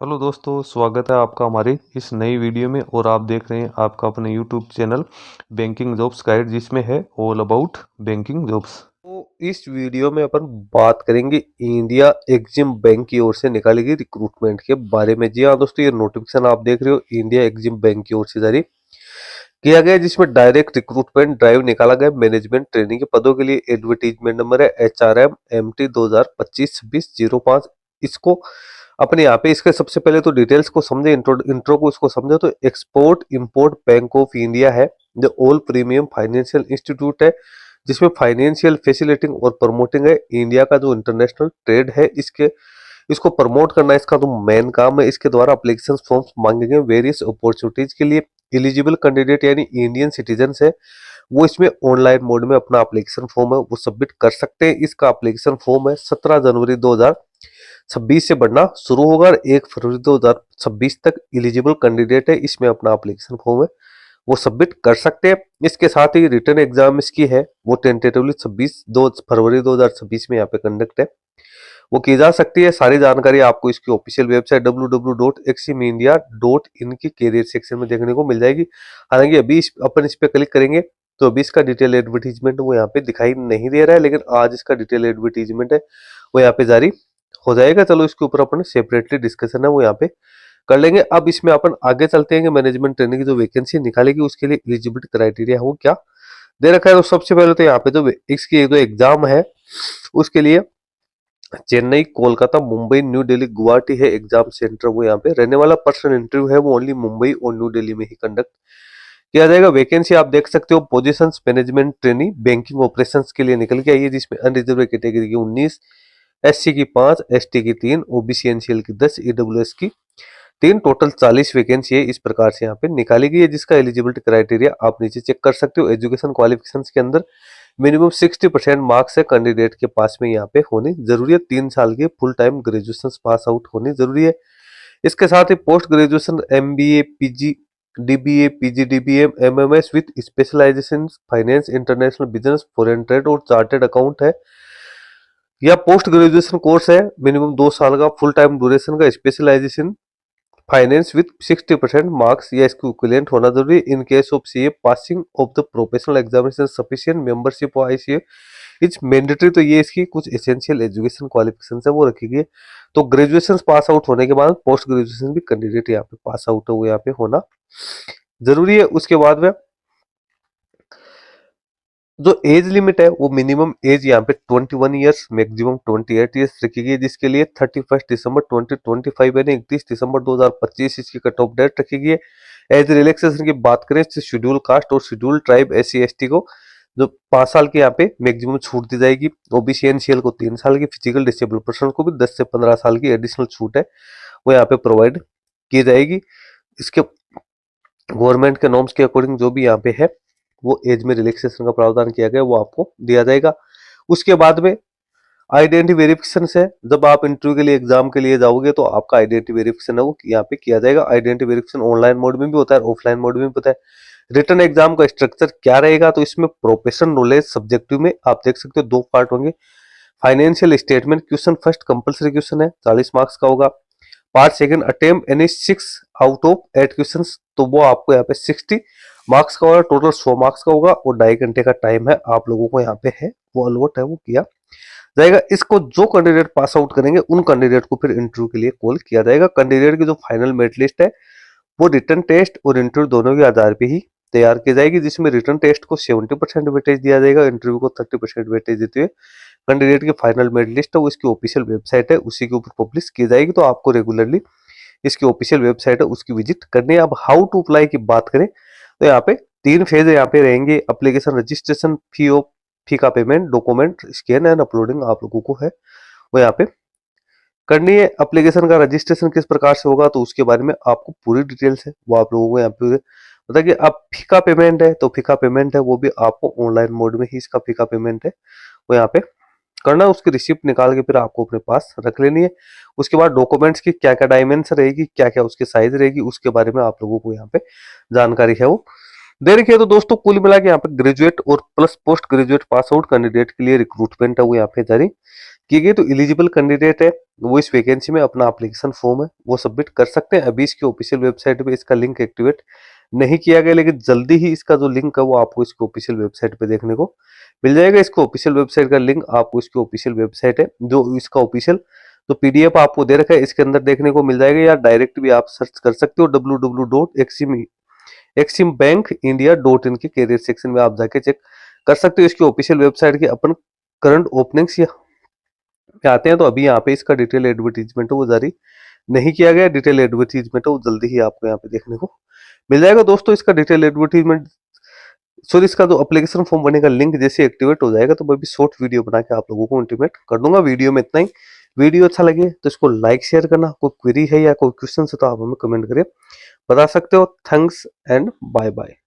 Hello दोस्तों, स्वागत है आपका हमारी इस नई वीडियो में। और आप देख रहे हैं आपका अपने YouTube channel banking jobs guide, जिसमें है ऑल अबाउट बैंकिंग जॉब्स। तो इस वीडियो में अपन बात करेंगे इंडिया एग्जिम बैंक की ओर से निकाली गई रिक्रूटमेंट के बारे में। जी हाँ दोस्तों, ये नोटिफिकेशन आप देख रहे हो इंडिया एग्जिम बैंक की ओर से जारी किया गया है, जिसमें डायरेक्ट रिक्रूटमेंट ड्राइव निकाला गया मैनेजमेंट ट्रेनिंग के पदों के लिए। एडवर्टीजमेंट नंबर है HRM MT 2025-26-05। इसको अपने यहाँ पे इसके सबसे पहले तो डिटेल्स को समझे, इंट्रो को इसको समझे। तो export import bank of India है, जो ऑल प्रीमियम फाइनेंशियल इंस्टीट्यूट है, जिसमें फाइनेंशियल फैसिलिटिंग और प्रमोटिंग है। इंडिया का जो इंटरनेशनल ट्रेड है, इसको प्रमोट करना इसका तो मेन काम है। इसके द्वारा अप्लीकेशन फॉर्म्स मांगे गए वेरियस अपॉर्चुनिटीज के लिए। एलिजिबल कैंडिडेट यानी इंडियन सिटीजन है, वो इसमें ऑनलाइन मोड में अपना एप्लीकेशन फॉर्म है वो सबमिट कर सकते हैं। इसका एप्लीकेशन फॉर्म है 17 जनवरी 2026 से बढ़ना शुरू होगा और 1 फरवरी 2026 तक एलिजिबल कैंडिडेट है इसमें अपना एप्लीकेशन फॉर्म है वो सबमिट कर सकते हैं। इसके साथ ही रिटर्न एग्जाम इसकी है वो टेंटेटिवली 2 फरवरी 2026 में यहाँ पे कंडक्ट है वो की जा सकती है। सारी जानकारी आपको इसकी ऑफिशियल वेबसाइट www.eximindia.in की कैरियर सेक्शन में देखने को मिल जाएगी। हालांकि अभी अपन इस पे क्लिक करेंगे तो अभी इसका डिटेल एडवर्टीजमेंट वो यहाँ पे दिखाई नहीं दे रहा है, लेकिन आज इसका डिटेल एडवर्टीजमेंट है वो यहाँ पे जारी हो जाएगा। चलो इसके ऊपर अपन सेपरेटली डिस्कशन है वो यहाँ पे कर लेंगे। अब इसमें अपन आगे चलते हैं कि मैनेजमेंट ट्रेनिंग की जो वैकेंसी निकालेगी उसके लिए एलिजिबिलिटी क्राइटेरिया वो क्या दे रखा है। तो सबसे पहले तो यहाँ पे जो इसकी जो एग्जाम है उसके लिए चेन्नई, कोलकाता, मुंबई, न्यू दिल्ली, गुवाहाटी है एग्जाम सेंटर वो यहाँ पे रहने वाला। पर्सनल इंटरव्यू है वो ओनली मुंबई और न्यू दिल्ली में ही कंडक्ट किया जाएगा। वैकेंसी आप देख सकते हो positions management trainee banking operations के लिए निकल के आई है, जिसमें अनरिजर्व कैटेगरी की 19, SC की 5, ST की 3, OBC NCL की 10, EWS की 3, टोटल 40 वैकेंसी है इस प्रकार से यहाँ पे निकाली गई है। जिसका एलिजिबिलिटी क्राइटेरिया आप नीचे चेक कर सकते हो। एजुकेशन क्वालिफिकेशन के अंदर मिनिमम 60% मार्क्स है कैंडिडेट के पास में यहाँ पे होनी जरूरी है। 3 साल की full time graduation pass out होनी जरूरी है। इसके साथ ही post graduation MBA, PG, DBA, PG, DBM, MMS with specialization finance, international business, foreign trade और चार्टेड अकाउंट है, या पोस्ट ग्रेजुएशन कोर्स है मिनिमम 2 साल का फुल टाइम ड्यूरेशन का स्पेशलाइजेशन फाइनेंस विथ 60% मार्क्स या इसके इक्विवेलेंट होना जरूरी। In case of CA passing of the professional examination sufficient membership of ICA it's mandatory. तो ये इसकी कुछ एसेंशियल एजुकेशन क्वालिफिकेशन है वो रखी गई है। तो ग्रेजुएशन पास आउट होने के बाद पोस्ट ग्रेजुएशन भी कैंडिडेट यहाँ पे पास आउट है वो यहाँ पे होना जरूरी है। उसके बाद में जो एज लिमिट है वो मिनिमम एज यहाँ पे 21 ईयर्स, मैक्सिमम 28 ईयर्स रखी गई है, जिसके लिए 31 दिसंबर 2025 यानी 31 दिसंबर 2025 इसकी कट ऑफ डेट रखी गई है। एज रिलैक्सेशन की बात करें तो शेड्यूल कास्ट और शेड्यूल ट्राइब SC ST को जो 5 साल के यहाँ पे मैक्सिमम छूट दी जाएगी। OBC NCL को 3 साल की, फिजिकल डिसेबल पर्सन को भी 10 से 15 साल की एडिशनल छूट है वो यहाँ पे प्रोवाइड की जाएगी। इसके गवर्नमेंट के नॉर्म्स के अकॉर्डिंग जो भी यहाँ पे है वो एज में रिलैक्सेशन का प्रावधान किया गया वो आपको दिया जाएगा। उसके बाद में आइडेंटिटी वेरिफिकेशन है। जब आप इंटरव्यू के लिए एग्जाम के लिए जाओगे तो आपका आइडेंटिटी वेरिफिकेशन है वो यहाँ पे किया जाएगा। आइडेंटिटी वेरिफिकेशन ऑनलाइन मोड में भी होता है, ऑफलाइन मोड में भी होता है। रिटर्न एग्जाम का स्ट्रक्चर क्या रहेगा, तो इसमें प्रोफेशनल नॉलेज सब्जेक्टिव में आप देख सकते हो 2 पार्ट होंगे। Financial statement question first compulsory question है, 40 मार्क्स का होगा। Part second attempt any 6 out of 8 question, तो वो आपको यहाँ पे 60 मार्क्स का होगा। टोटल 100 मार्क्स का होगा और 2.5 घंटे का टाइम है आप लोगों को यहाँ पे है वो अलॉट है वो किया जाएगा। इसको जो कैंडिडेट पास आउट करेंगे उन कैंडिडेट को फिर इंटरव्यू के लिए कॉल किया जाएगा। कैंडिडेट की जो फाइनल मेरिट लिस्ट है वो रिटर्न टेस्ट और इंटरव्यू दोनों के आधार पे ही तैयार की जाएगी, जिसमें रिटर्न टेस्ट को 70% वेटेज दिया जाएगा, इंटरव्यू को 30% वेटेज देते हुए कैंडिडेट की फाइनल मेरिट लिस्ट है वो इसकी ऑफिशियल वेबसाइट है उसी के ऊपर पब्लिश की जाएगी। तो आपको रेगुलरली इसकी ऑफिशियल वेबसाइट है उसकी विजिट करनी है। अब हाउ टू अप्लाई की बात करें तो यहाँ पे 3 फेज यहाँ पे रहेंगे। एप्लीकेशन रजिस्ट्रेशन, फी का payment, document scan and uploading आप लोगों को है वो यहाँ पे करनी है। एप्लीकेशन का रजिस्ट्रेशन किस प्रकार से होगा तो उसके बारे में आपको पूरी डिटेल्स है वो आप लोगों को यहाँ पे बता कि अब फी का पेमेंट है तो फी का पेमेंट है वो भी आपको ऑनलाइन मोड में ही इसका फी का पेमेंट है वो यहाँ पे करना। उसकी रिसिप्ट निकाल के फिर आपको अपने पास रख लेनी है। उसके बाद डॉक्यूमेंट्स की क्या क्या डायमेंशन रहेगी, क्या क्या उसकी साइज रहेगी, उसके बारे में आप लोगों को यहाँ पे जानकारी है वो दे रखी है। तो दोस्तों कुल मिला के यहाँ पे ग्रेजुएट और plus post graduate pass out candidate के लिए रिक्रूटमेंट है वो यहाँ पे जारी किए गए। तो एलिजिबल कैंडिडेट है वो इस वैकेंसी में अपना एप्लीकेशन फॉर्म है वो सबमिट कर सकते हैं। अभी इसकी ऑफिशियल वेबसाइट पे इसका लिंक एक्टिवेट नहीं किया गया, लेकिन जल्दी ही इसका जो लिंक है वो आपको इसकी ऑफिशियल वेबसाइट पे देखने को मिल जाएगा। इसको ऑफिशियल वेबसाइट का लिंक आपको इसकी ऑफिशियल वेबसाइट है जो इसका ऑफिशियल तो पीडीएफ आपको दे रखा है, इसके अंदर देखने को मिल जाएगा, या डायरेक्ट भी आप सर्च कर सकते हो www.eximbankindia.in के कैरियर सेक्शन में आप जाके चेक कर सकते हो। इसकी ऑफिशियल वेबसाइट की अपन करंट ओपनिंग्स या पे आते हैं तो अभी यहाँ पे इसका डिटेल एडवर्टीजमेंट है वो जारी नहीं किया गया। डिटेल एडवर्टीजमेंट है वो जल्दी ही आपको यहाँ पे देखने को मिल जाएगा। दोस्तों इसका डिटेल एडवर्टीजमेंट सॉरी इसका जो एप्लीकेशन फॉर्म बनने का लिंक जैसे एक्टिवेट हो जाएगा तो मैं भी शॉर्ट वीडियो बना के आप लोगों को इंटीमेट कर दूंगा। वीडियो में इतना ही। वीडियो अच्छा लगे तो इसको लाइक शेयर करना। कोई क्वेरी है या कोई क्वेश्चन है तो आप हमें कमेंट करिए, बता सकते हो। Thanks and bye bye.